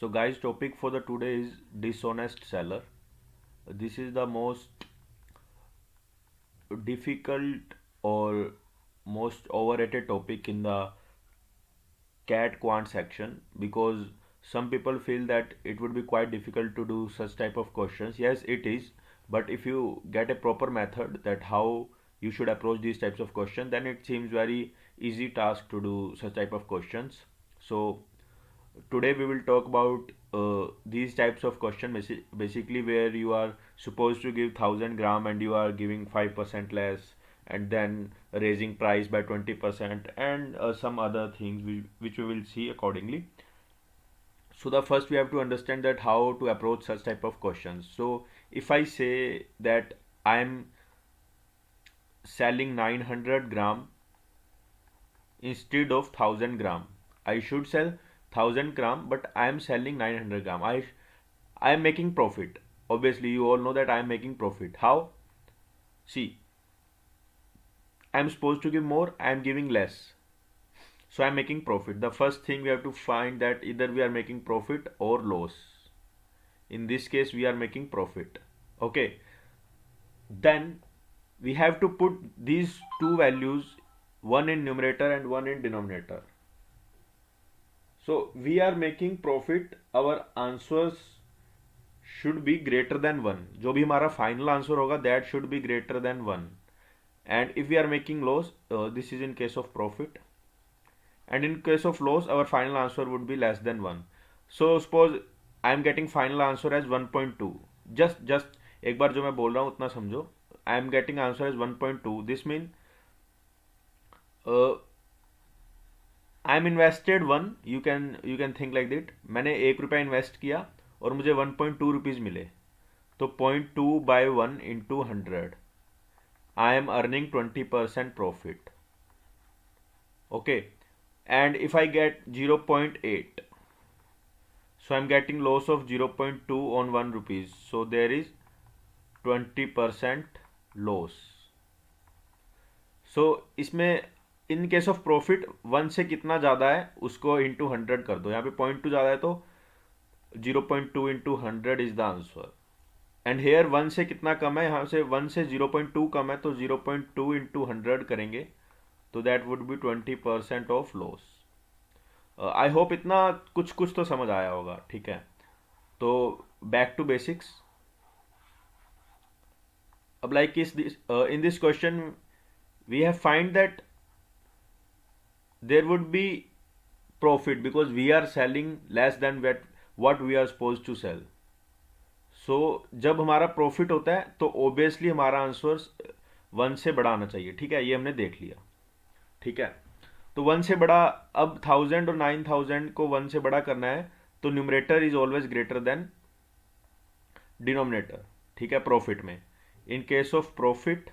So guys, topic for the today is dishonest seller. This is the most difficult or most overrated topic in the cat quant section because some people feel that it would be quite difficult to do such type of questions. Yes, it is, but if you get a proper method that how you should approach these types of questions, then it seems very easy task to do such type of questions. So today we will talk about these types of question basically where you are supposed to give 1,000 gram and you are giving 5% less and then raising price by 20% and some other things which we will see accordingly. So the first we have to understand that how to approach such type of questions. So if I say that I am selling 900 gram instead of 1,000 gram, I should sell 1,000 gram but I am selling 900 gram. I am making profit. Obviously you all know that I am making profit. How? See, I am supposed to give more, I am giving less, so I am making profit. The first thing we have to find that either we are making profit or loss. In this case we are making profit. Okay, then we have to put these two values, one in numerator and one in denominator. So we are making profit, our answers should be greater than 1. जो भी हमारा final answer होगा that should be greater than 1. And if we are making loss, this is in case of profit, and in case of loss our final answer would be less than 1. So suppose I am getting final answer as 1.2. Just एक बार जो मैं बोल रहा हूँ उतना समझो. I am getting answer as 1.2. This means I am invested 1. You can think like that. मैंने 1 रुपया इन्वेस्ट किया और मुझे 1.2 रुपीज़ मिले. तो 0.2/1 × 100 I am earning 20% profit. Okay, and if I get 0.8, so I'm getting loss of 0.2 on 1 rupees, so there is 20% loss. So इसमें in case of profit 1 से कितना ज़्यादा है उसको इंटू 100 कर दो. यहाँ पे 0.2 ज़्यादा है तो 0.2 into 100 is the answer. And here 1 से कितना कम है, यहाँ से 1 से 0.2 कम है तो 0.2 इंटू 100 करेंगे तो that would B 20% of loss. I hope इतना कुछ कुछ तो समझ आया होगा. ठीक है, तो बैक टू बेसिक्स. अब like in this question we have find that there would be profit because we are selling less than what we are supposed to sell. So जब हमारा प्रॉफिट होता है तो ऑब्वियसली हमारा आंसर 1 से बड़ा आना चाहिए. ठीक है, ये हमने देख लिया. ठीक है, तो 1 से बड़ा. अब 1,000 और 9,000 को 1 से बड़ा करना है तो numerator is always greater than denominator. ठीक है, प्रॉफिट में. In case of profit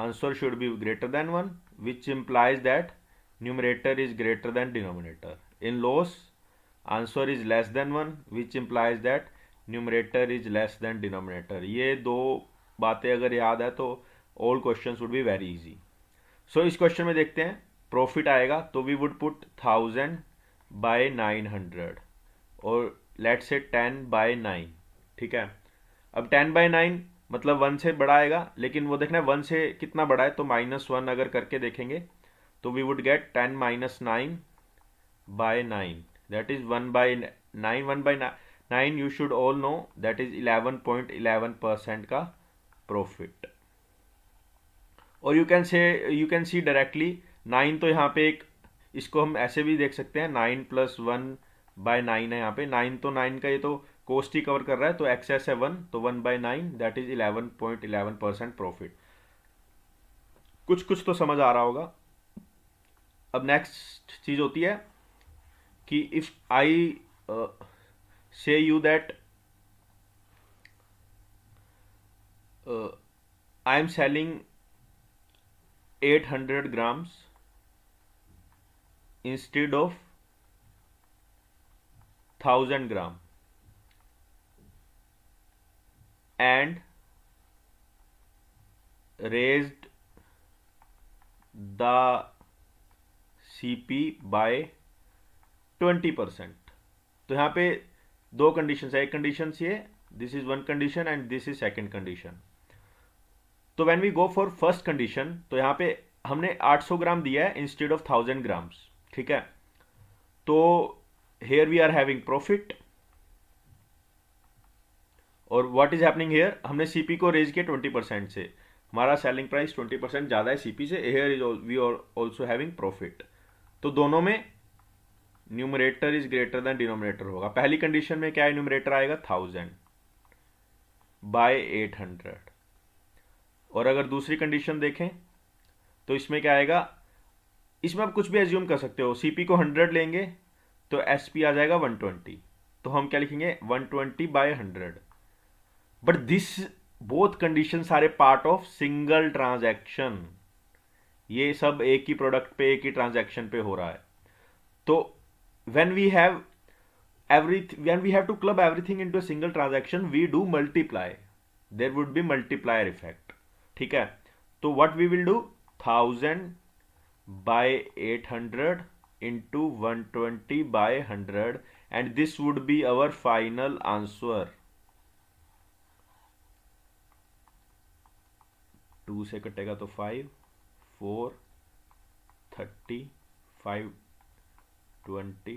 answer should be greater than 1, which implies that numerator is greater than denominator. In loss, answer is less than 1, which implies that numerator is less than denominator. ये दो बातें अगर याद है तो all questions would be very easy. So इस question में देखते हैं. प्रॉफिट आएगा तो we would put 1,000/900 और let's say 10/9. ठीक है, अब 10/9 मतलब 1 से बड़ा आएगा, लेकिन वो देखना है 1 से कितना बड़ा है तो -1 अगर करके देखेंगे तो we would get 10 - 9/9. That is 1/9. 1/9 you should all know that is 11.11% का प्रॉफिट. और यू कैन सी डायरेक्टली 9 तो यहाँ पे एक, इसको हम ऐसे भी देख सकते हैं 9 + 1/9 है. यहाँ पे 9 तो 9 का ये तो कोस्ट ही कवर कर रहा है तो एक्सेस है 1, तो 1/9 दैट इज 11.11% प्रॉफिट. कुछ कुछ तो समझ आ रहा होगा. अब नेक्स्ट चीज होती है कि इफ आई से you that I am selling 800 grams instead of 1,000 gram and raised the CP by 20%. तो यहाँ पे दो कंडीशन है, एक कंडीशन ये, this is one condition and this is second condition. तो when we go for first condition, तो यहाँ पे हमने 800 ग्राम दिया है इंस्टेड ऑफ 1000 ग्राम्स, ठीक है। तो here we are having profit, और व्हाट इज हैपनिंग हेयर, हमने सीपी को रेज किया 20% से, हमारा सेलिंग प्राइस 20% ज़्यादा है सीपी से, here is we are also having profit. तो दोनों में numerator is greater than denominator होगा। पहली कंडीशन में क्या है, न्यूमरेटर आएगा 1000 बाय 800, और अगर दूसरी कंडीशन देखें तो इसमें क्या आएगा, इसमें आप कुछ भी एज्यूम कर सकते हो, सीपी को 100 लेंगे तो एसपी आ जाएगा 120, तो हम क्या लिखेंगे 120 by 100। But this both condition सारे पार्ट ऑफ सिंगल ट्रांजैक्शन, ये सब एक ही प्रोडक्ट पे एक ही ट्रांजैक्शन पे हो रहा है। तो when we have when we have to club everything into a single transaction, we do multiply, there would be multiplier effect, ठीक है। तो what we will do, 1000 by 800 into 120 by 100, and this would be our final answer। 2 से कटेगा तो 5, 4, 30, 5, 20,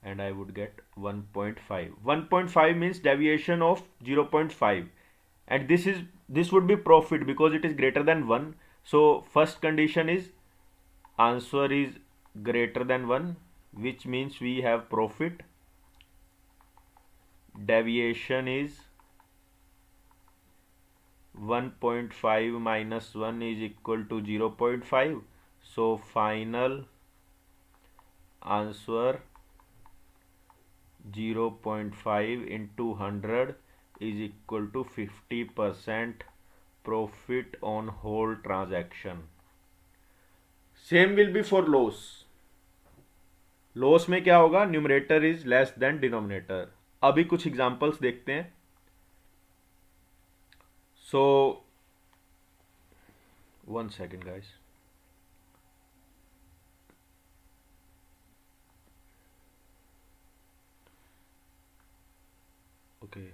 and I would get 1.5. 1.5 means deviation of 0.5, and this would be profit because it is greater than 1. So first condition is answer is greater than 1, which means we have profit. Deviation is 1.5 minus 1 is equal to 0.5. So final answer 0.5 into 100 is equal to 50% profit on whole transaction. Same will be for loss. Loss में क्या होगा, numerator is less than denominator. अभी कुछ examples देखते हैं। सो 1 second guys। Okay,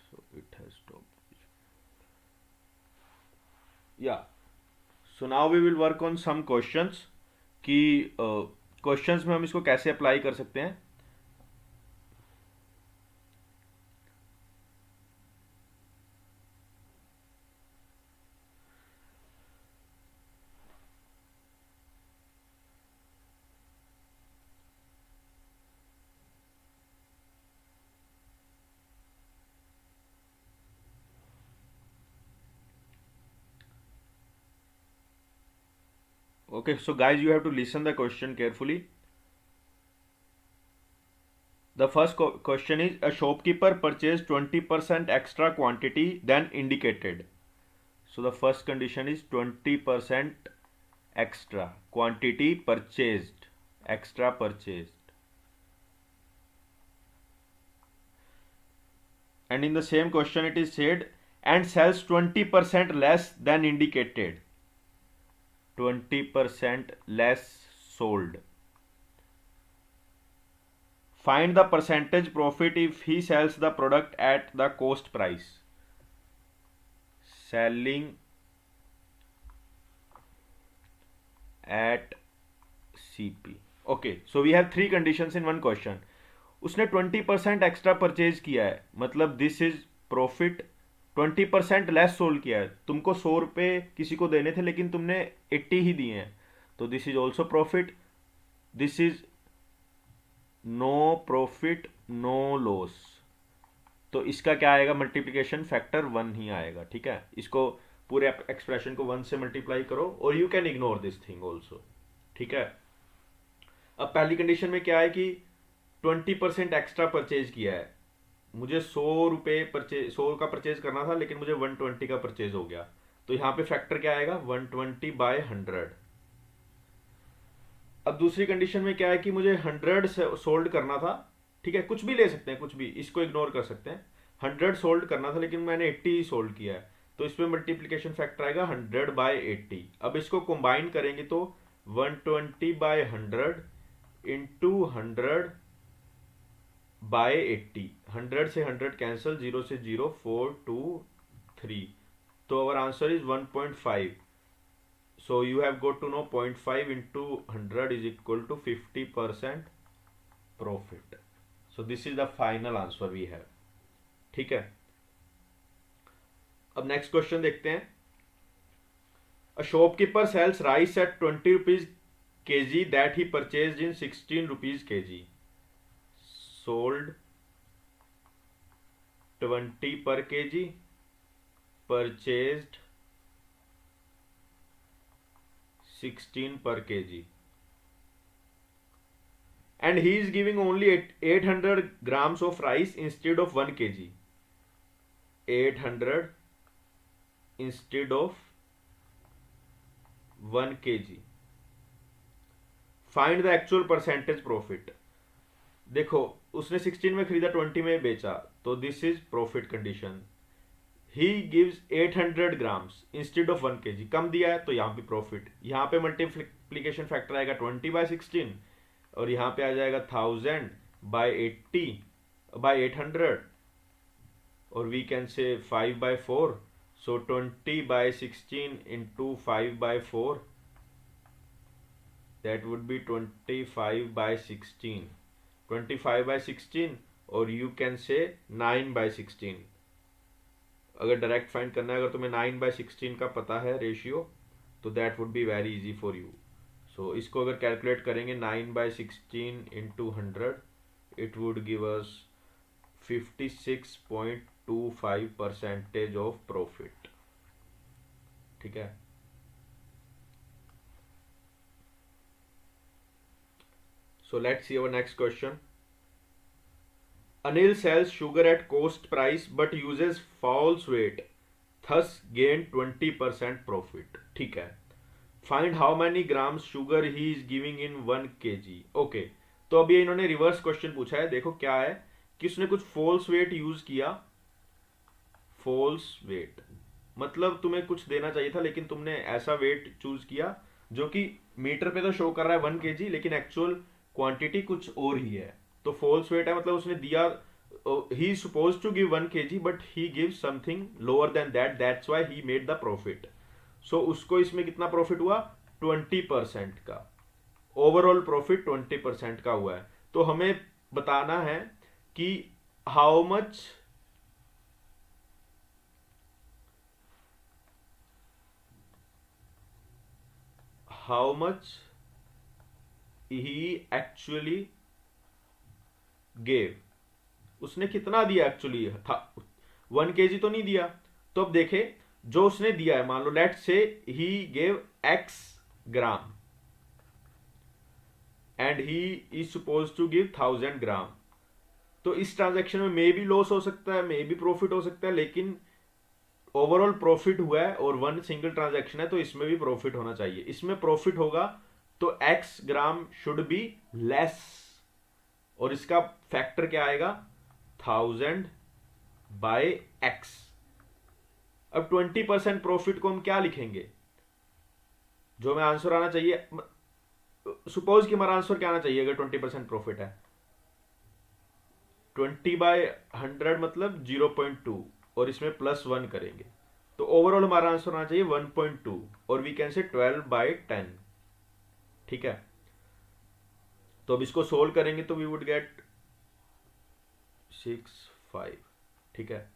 so it has stopped। Yeah, so now we will work on some questions कि questions में हम इसको कैसे अप्लाई कर सकते हैं। Okay, so guys, you have to listen the question carefully. The first question is, a shopkeeper purchased 20% extra quantity than indicated. So the first condition is 20% extra quantity purchased, extra purchased. And in the same question it is said, and sells 20% less than indicated. 20% less sold. Find the percentage profit if he sells the product at the cost price. Selling at CP. Okay, so we have 3 conditions in one question. उसने 20% extra purchase किया है, मतलब this is profit. 20% less sold किया है, तुमको 100 रुपये किसी को देने थे लेकिन तुमने 80 ही दिए हैं, तो this is also profit. This is no profit no loss, तो इसका क्या आएगा, मल्टीप्लिकेशन फैक्टर 1 ही आएगा, ठीक है। इसको पूरे एक्सप्रेशन को 1 से मल्टीप्लाई करो, और you can ignore this thing also, ठीक है। अब पहली कंडीशन में क्या है कि 20% एक्स्ट्रा परचेज किया है, मुझे 100 रुपये 100 का परचेज करना था लेकिन मुझे 120 का परचेज हो गया, तो यहाँ पे फैक्टर क्या आएगा, 120 बाय 100। अब दूसरी कंडीशन में क्या है कि मुझे 100 सोल्ड करना था, ठीक है, कुछ भी ले सकते हैं, कुछ भी, इसको इग्नोर कर सकते हैं। 100 सोल्ड करना था लेकिन मैंने 80 ही सोल्ड किया है, तो इसमें मल्टीप्लिकेशन फैक्टर आएगा 100 बाय 80। अब इसको कंबाइन करेंगे तो 120 बाय 100 इंटू 100 बाय 80, 100 से 100 कैंसिल, 0 से 0, 4 2 3, तो our answer is 1.5. So you have got to know 0.5 into 100 is equal to 50% profit. So this is the final answer we have. ठीक है, अब नेक्स्ट क्वेश्चन देखते हैं. A shopkeeper sells rice at 20 rupees kg that he purchased in 16 rupees kg. Sold 20 per kg, purchased 16 per kg, and he is giving only 800 grams of rice instead of 1 kg. 800 instead of 1 kg. Find the actual percentage profit. देखो, उसने 16 में खरीदा, 20 में बेचा, तो this is profit condition. He gives 800 grams instead of 1 kg. कम दिया है तो यहाँ पे प्रॉफिट. यहाँ पे मल्टीप्लीकेशन फैक्टर आएगा 20/16, और यहाँ पे आ जाएगा 1000/80/800, और वी कैन से 5/4. सो 20/16 into 5/4, that would be 25/16. 25/16, और यू कैन से 9/16. अगर डायरेक्ट फाइंड करना है, अगर तुम्हें 9/16 का पता है रेशियो, तो that would be very easy for you. So इसको अगर कैलकुलेट करेंगे 9/16 into 100, it would give us 56.25% of profit. ठीक है, so let's see our next question. Anil sells sugar at cost price but uses false weight, thus gain 20% profit. ठीक है, find how many grams sugar he is giving in 1 kg. Okay, तो अभी इन्होंने reverse question पूछा है. देखो क्या है कि उसने कुछ फॉल्स वेट यूज किया. फॉल्स वेट मतलब तुम्हें कुछ देना चाहिए था, लेकिन तुमने ऐसा वेट चूज किया जो कि मीटर पे तो शो कर रहा है 1 kg, लेकिन एक्चुअल क्वांटिटी कुछ और ही है. तो फॉल्स वेट है, मतलब उसने दिया, he is suppose to give 1 kg but he give something lower than that, that's why he made the profit. So उसको इसमें कितना प्रॉफिट हुआ? 20% का. ओवरऑल प्रॉफिट 20% का हुआ है. तो हमें बताना है कि how much he actually gave. उसने कितना दिया एक्चुअली था? 1 kg तो नहीं दिया. तो अब देखे जो उसने दिया है, मान लो let's say he gave x gram and he is suppose to give 1000 gram. तो इस ट्रांजैक्शन में मे भी लॉस हो सकता है, मे भी प्रॉफिट हो सकता है, लेकिन ओवरऑल प्रॉफिट हुआ है और 1 सिंगल ट्रांजैक्शन है, तो इसमें भी प्रॉफिट होना चाहिए. इसमें प्रॉफिट होगा तो x gram should be less, और इसका फैक्टर क्या आएगा? 1000/x. अब 20% प्रॉफिट को हम क्या लिखेंगे? जो हमें आंसर आना चाहिए, सपोज कि हमारा आंसर क्या आना चाहिए अगर 20% प्रॉफिट है? 20/100 मतलब 0.2, और इसमें +1 करेंगे, तो ओवरऑल हमारा आंसर आना चाहिए 1.2, और वी कैन से 12/10. ठीक है, तो अब इसको सोल्व करेंगे तो वी वुड गेट 6/5. ठीक है,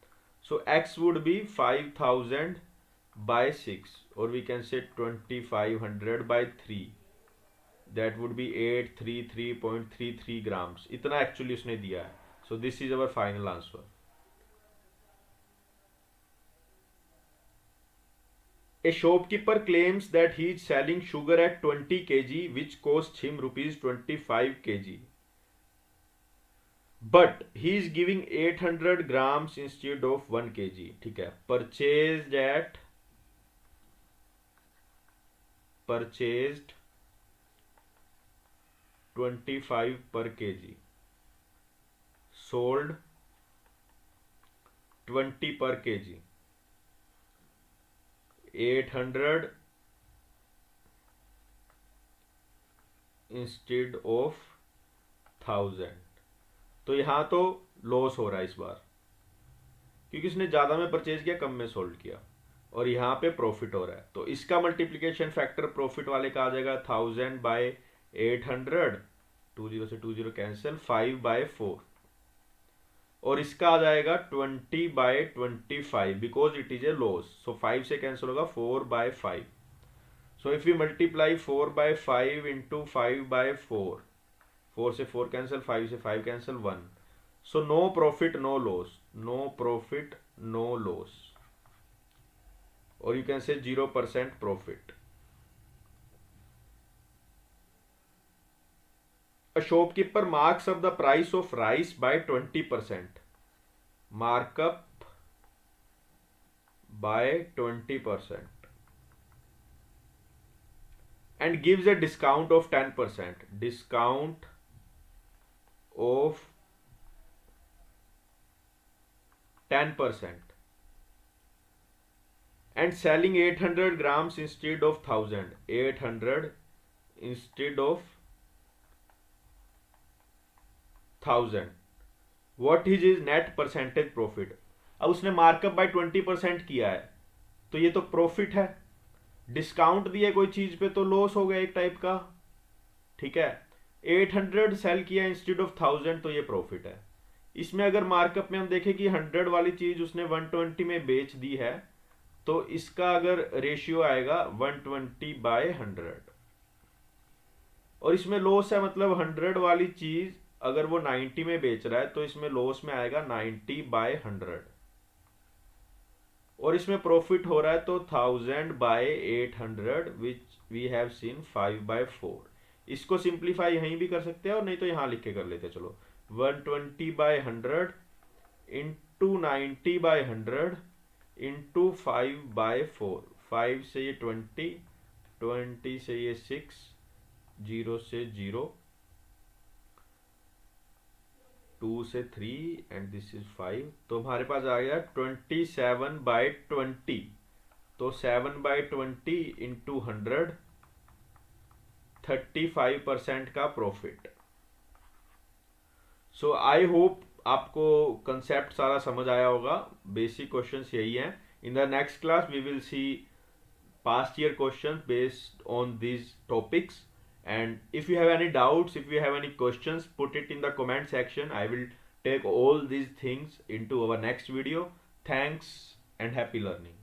सो x वुड बी 5000/6, और we can say 2500/3, that would be 833.33 grams. इतना एक्चुअली उसने दिया है. So this is our final answer. A shopkeeper claims that he is selling sugar at 20 kg which costs him rupees 25 kg. But he is giving 800 grams instead of 1 kg. ठीक है, purchased 25 per kg, sold 20 per kg, 800 instead of 1000. तो यहाँ तो loss हो रहा है इस बार, क्योंकि उसने ज़्यादा में परचेज किया, कम में सोल्ड किया, और यहाँ पे प्रॉफिट हो रहा है। तो इसका मल्टीप्लिकेशन फैक्टर प्रॉफिट वाले का आ जाएगा 1000/800, 20 से 20 कैंसिल, 5/4, और इसका आ जाएगा 20/25 because it is a loss. So 5 से कैंसिल होगा 4/5। So if you multiply 4/5 into 5/4, 4 से 4 कैंसिल, 5 से 5 cancel, 1। So no profit no loss, no profit no loss, और you can say 0% profit. A shopkeeper marks up the price of rice by 20%. Markup by 20%. And gives a discount of 10%. Discount of 10%. And selling 800 grams instead of 1000. 800 instead of 1000. What is his net percentage profit? अब उसने markup bye 20% किया है, तो ये तो profit है। Discount दिया कोई चीज पे तो लॉस हो गया एक टाइप का, ठीक है। 800 सेल किया इंस्टेड ऑफ 1000, तो ये प्रॉफिट है। इसमें अगर मार्कअप में हम देखें कि 100 वाली चीज उसने 120 में बेच दी है, तो इसका अगर रेशियो आएगा 120/100, और इसमें लॉस है, मतलब 100 वाली चीज अगर वो 90 में बेच रहा है तो इसमें लॉस में आएगा 90/100, और इसमें प्रॉफिट हो रहा है तो 1000/800 विच वी हैव सीन 5/4। इसको सिंप्लीफाई यहीं भी कर सकते हैं, और नहीं तो यहां लिख के कर लेते हैं। चलो 120/100 इंटू 90/100 इंटू 5/4, 5 से ये 20, 20 से ये 6, 0 से 0, 2 से 3 एंड दिस इज 5, तो हमारे पास आ गया 27/20। तो 7/20 इंटू 100, 35% का प्रॉफिट। सो आई होप आपको कंसेप्ट सारा समझ आया होगा। बेसिक क्वेश्चंस यही हैं। In the next class we will see past year questions based on these topics. And if you have any doubts, if you have any questions, put it in the comment section. I will take all these things into our next video. Thanks and happy learning.